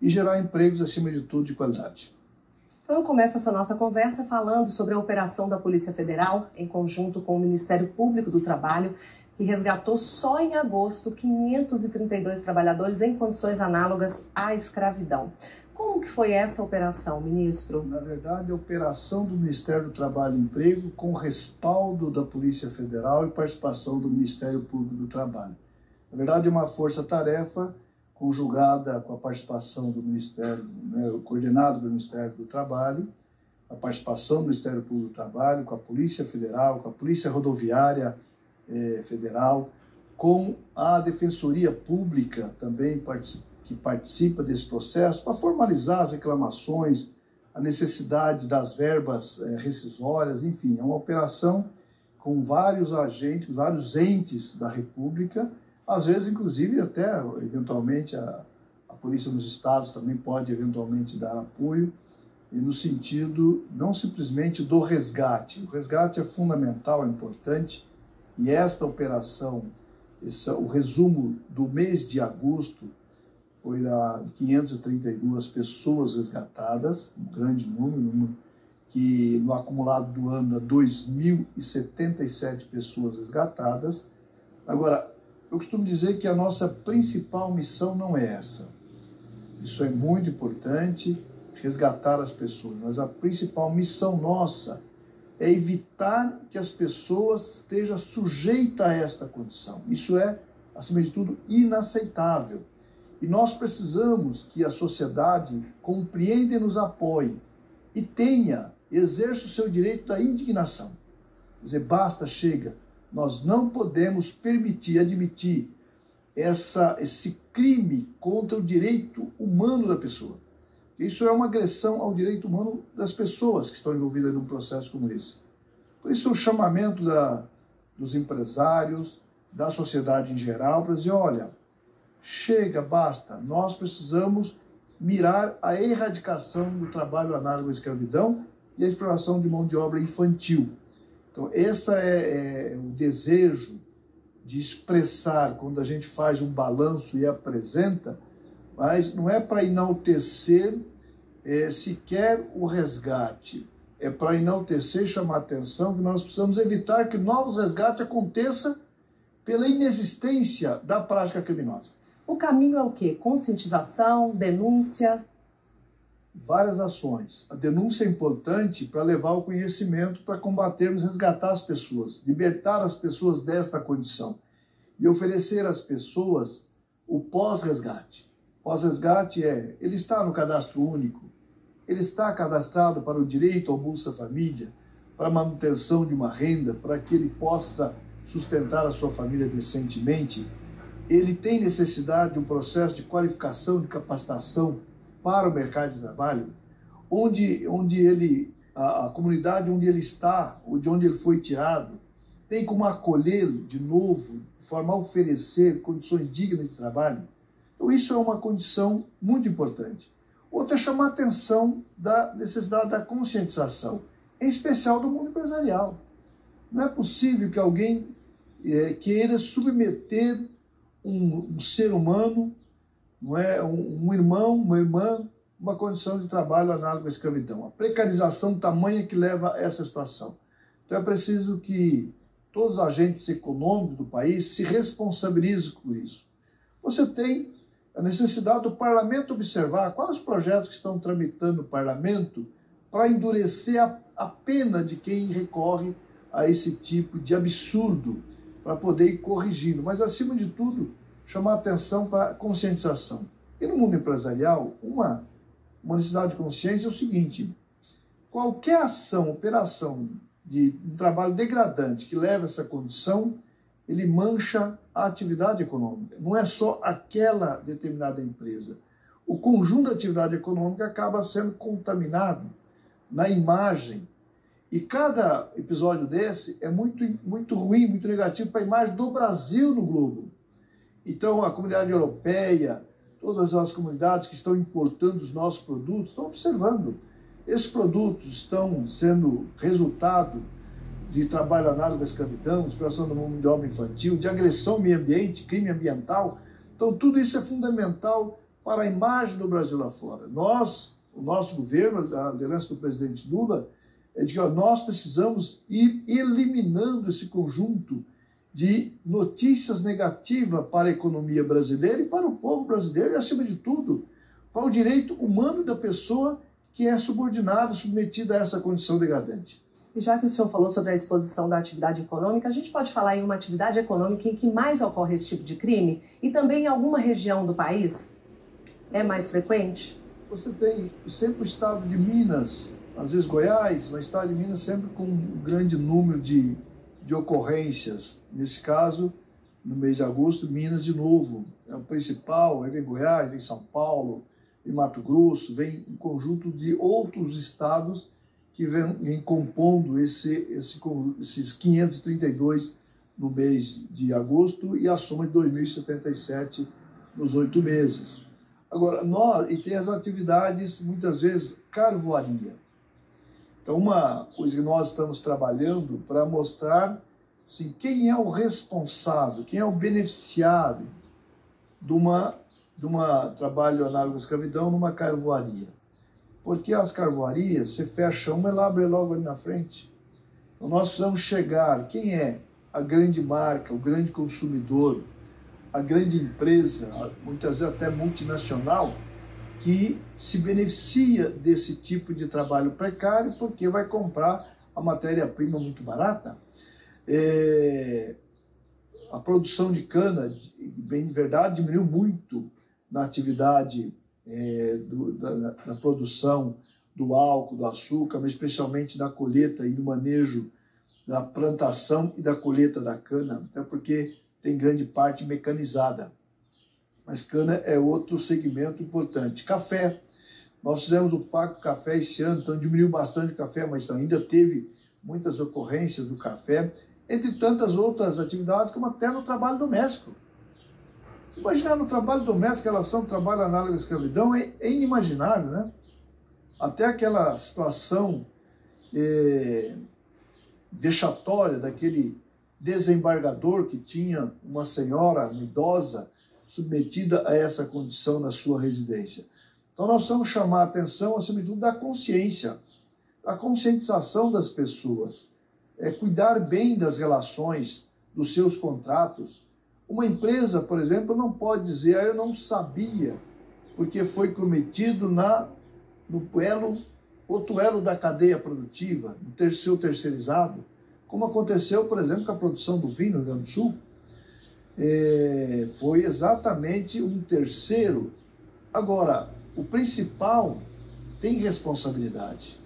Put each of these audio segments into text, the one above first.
e gerar empregos, acima de tudo, de qualidade. Então eu começo essa nossa conversa falando sobre a operação da Polícia Federal, em conjunto com o Ministério Público do Trabalho, que resgatou só em agosto 532 trabalhadores em condições análogas à escravidão. Como que foi essa operação, ministro? Na verdade, a operação do Ministério do Trabalho e Emprego com respaldo da Polícia Federal e participação do Ministério Público do Trabalho. Na verdade, é uma força-tarefa conjugada com a participação do Ministério, coordenado pelo Ministério do Trabalho, a participação do Ministério Público do Trabalho, com a Polícia Federal, com a Polícia Rodoviária Federal, com a Defensoria Pública também que participa desse processo, para formalizar as reclamações, a necessidade das verbas rescisórias, enfim, é uma operação com vários agentes, vários entes da República, às vezes, inclusive, até, eventualmente, a polícia nos estados também pode, eventualmente, dar apoio, e no sentido, não simplesmente do resgate. O resgate é fundamental, é importante, e esta operação, o resumo do mês de agosto, foi de 532 pessoas resgatadas, um grande número, que no acumulado do ano, 2.077 pessoas resgatadas. Agora, eu costumo dizer que a nossa principal missão não é essa. Isso é muito importante, resgatar as pessoas, mas a principal missão nossa é evitar que as pessoas estejam sujeitas a esta condição. Isso é, acima de tudo, inaceitável. E nós precisamos que a sociedade compreenda e nos apoie e exerça o seu direito da indignação. Quer dizer, basta, chega. Nós não podemos admitir esse crime contra o direito humano da pessoa. Isso é uma agressão ao direito humano das pessoas que estão envolvidas num processo como esse. Por isso, o chamamento dos empresários, da sociedade em geral, para dizer, olha, chega, basta, nós precisamos mirar a erradicação do trabalho análogo à escravidão e a exploração de mão de obra infantil. Então, esse é o desejo de expressar, quando a gente faz um balanço e apresenta, mas não é para enaltecer sequer o resgate, é para enaltecer e chamar a atenção que nós precisamos evitar que novos resgates aconteçam pela inexistência da prática criminosa. O caminho é o quê? Conscientização, denúncia? Várias ações. A denúncia é importante para levar o conhecimento, para combatermos, resgatar as pessoas, libertar as pessoas desta condição e oferecer às pessoas o pós-resgate. Pós-resgate ele está no cadastro único, ele está cadastrado para o direito ao Bolsa Família, para a manutenção de uma renda, para que ele possa sustentar a sua família decentemente. Ele tem necessidade de um processo de qualificação, de capacitação para o mercado de trabalho, onde a comunidade onde ele está, ou de onde ele foi tirado, tem como acolhê-lo de novo, de forma a oferecer condições dignas de trabalho. Então isso é uma condição muito importante. Outra é chamar a atenção da necessidade da conscientização, em especial do mundo empresarial. Não é possível que alguém queira submeter um ser humano, não é, um irmão, uma irmã, uma condição de trabalho análoga à escravidão. A precarização tamanha que leva a essa situação. Então é preciso que todos os agentes econômicos do país se responsabilizem por isso. Você tem a necessidade do parlamento observar quais os projetos que estão tramitando no parlamento para endurecer a pena de quem recorre a esse tipo de absurdo, para poder ir corrigindo. Mas, acima de tudo, chamar atenção para a conscientização. E no mundo empresarial, uma necessidade de consciência é o seguinte: qualquer ação, operação de um trabalho degradante que leva a essa condição, ele mancha a atividade econômica. Não é só aquela determinada empresa. O conjunto da atividade econômica acaba sendo contaminado na imagem. E cada episódio desse é muito ruim, muito negativo para a imagem do Brasil no globo. Então, a comunidade europeia, todas as comunidades que estão importando os nossos produtos, estão observando. Esses produtos estão sendo resultado de trabalho análogo à escravidão, exploração da mão de obra infantil, de agressão ao meio ambiente, crime ambiental. Então, tudo isso é fundamental para a imagem do Brasil lá fora. O nosso governo, a liderança do presidente Lula, é de que nós precisamos ir eliminando esse conjunto de notícias negativas para a economia brasileira e para o povo brasileiro e, acima de tudo, para o direito humano da pessoa que é subordinada, submetida a essa condição degradante. E já que o senhor falou sobre a exposição da atividade econômica, a gente pode falar em uma atividade econômica em que mais ocorre esse tipo de crime e também em alguma região do país? É mais frequente? Você tem sempre o estado de Minas, às vezes Goiás, mas o estado de Minas sempre com um grande número de ocorrências. Nesse caso, no mês de agosto, Minas de novo é o principal, aí vem Goiás, vem São Paulo, vem Mato Grosso, vem um conjunto de outros estados que vem compondo esses 532 no mês de agosto e a soma de 2.077 nos 8 meses. Agora, e tem as atividades, muitas vezes, carvoaria. Então, uma coisa que nós estamos trabalhando para mostrar assim, quem é o responsável, quem é o beneficiário de uma trabalho análogo à escravidão numa carvoaria. Porque as carvoarias, você fecha uma, ela abre logo ali na frente. Então nós precisamos chegar, quem é a grande marca, o grande consumidor, a grande empresa, muitas vezes até multinacional, que se beneficia desse tipo de trabalho precário porque vai comprar a matéria-prima muito barata. A produção de cana, bem de verdade, diminuiu muito na atividade da produção do álcool, do açúcar, mas especialmente da colheita e do manejo da plantação e da colheita da cana, até porque tem grande parte mecanizada. Mas cana é outro segmento importante. Café. Nós fizemos o Pacto Café esse ano, então diminuiu bastante o café, mas ainda teve muitas ocorrências do café, entre tantas outras atividades, como até no trabalho doméstico. Imaginar no trabalho doméstico a relação do trabalho análogo à escravidão é inimaginável, né? Até aquela situação vexatória daquele desembargador que tinha uma senhora idosa submetida a essa condição na sua residência. Então nós precisamos chamar a atenção, acima de tudo, da consciência, da conscientização das pessoas, cuidar bem das relações, dos seus contratos. Uma empresa, por exemplo, não pode dizer, eu não sabia, porque foi cometido no outro elo da cadeia produtiva, no seu terceirizado, como aconteceu, por exemplo, com a produção do vinho no Rio Grande do Sul. Foi exatamente um terceiro. Agora, o principal tem responsabilidade,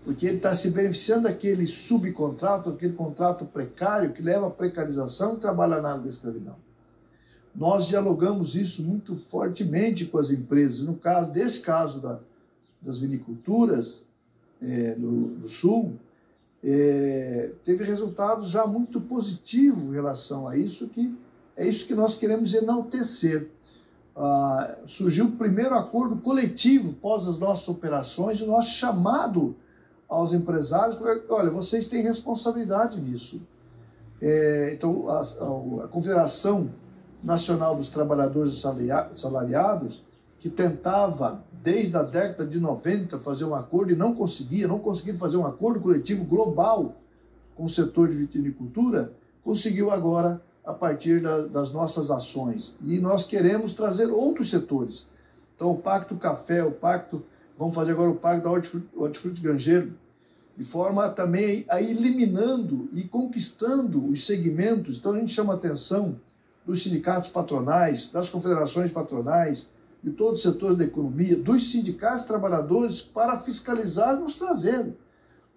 porque ele está se beneficiando daquele subcontrato, aquele contrato precário que leva à precarização e trabalho análogo à escravidão. Nós dialogamos isso muito fortemente com as empresas. No caso, desse caso das viniculturas do Sul, teve resultados já muito positivos em relação a isso, que é isso que nós queremos enaltecer. Surgiu o primeiro acordo coletivo pós as nossas operações, o nosso chamado aos empresários, porque, olha, vocês têm responsabilidade nisso. Então, a Confederação Nacional dos Trabalhadores Assalariados, que tentava, desde a década de 90, fazer um acordo e não conseguia fazer um acordo coletivo global com o setor de vitinicultura, conseguiu agora a partir das nossas ações. E nós queremos trazer outros setores. Então, o Pacto Café, vamos fazer agora o Pacto da Hortifruti Grangeiro, de forma também a ir eliminando e conquistando os segmentos. Então, a gente chama a atenção dos sindicatos patronais, das confederações patronais, de todos os setores da economia, dos sindicatos trabalhadores, para fiscalizar e nos trazer.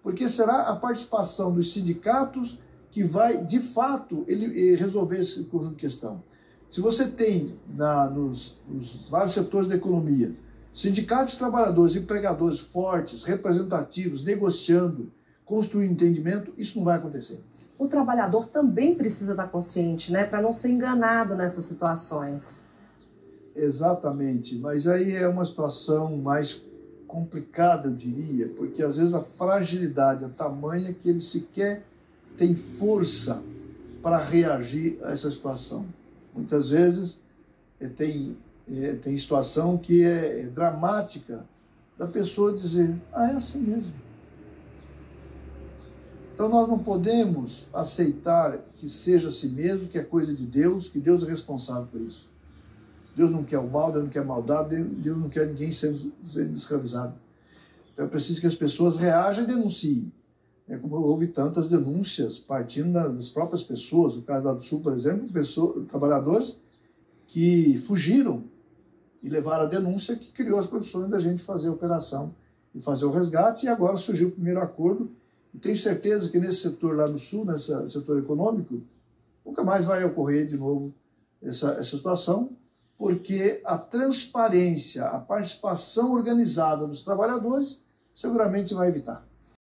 Porque será a participação dos sindicatos que vai, de fato, resolver esse conjunto de questão. Se você tem nos vários setores da economia sindicatos de trabalhadores, empregadores fortes, representativos, negociando, construindo entendimento, isso não vai acontecer. O trabalhador também precisa estar consciente, né, para não ser enganado nessas situações. Exatamente, mas aí é uma situação mais complicada, eu diria, porque às vezes a fragilidade é tamanha que ele sequer tem força para reagir a essa situação. Muitas vezes tem tem situação que é dramática da pessoa dizer, é assim mesmo. Então nós não podemos aceitar que seja assim mesmo, que é coisa de Deus, que Deus é responsável por isso. Deus não quer o mal, Deus não quer a maldade, Deus não quer ninguém sendo escravizado. Então é preciso que as pessoas reajam e denunciem. Como houve tantas denúncias partindo das próprias pessoas, no caso lá do Sul, por exemplo, trabalhadores que fugiram e levaram a denúncia que criou as condições da gente fazer a operação e fazer o resgate, e agora surgiu o primeiro acordo. E tenho certeza que nesse setor lá do Sul, nesse setor econômico, nunca mais vai ocorrer de novo essa situação, porque a transparência, a participação organizada dos trabalhadores seguramente vai evitar.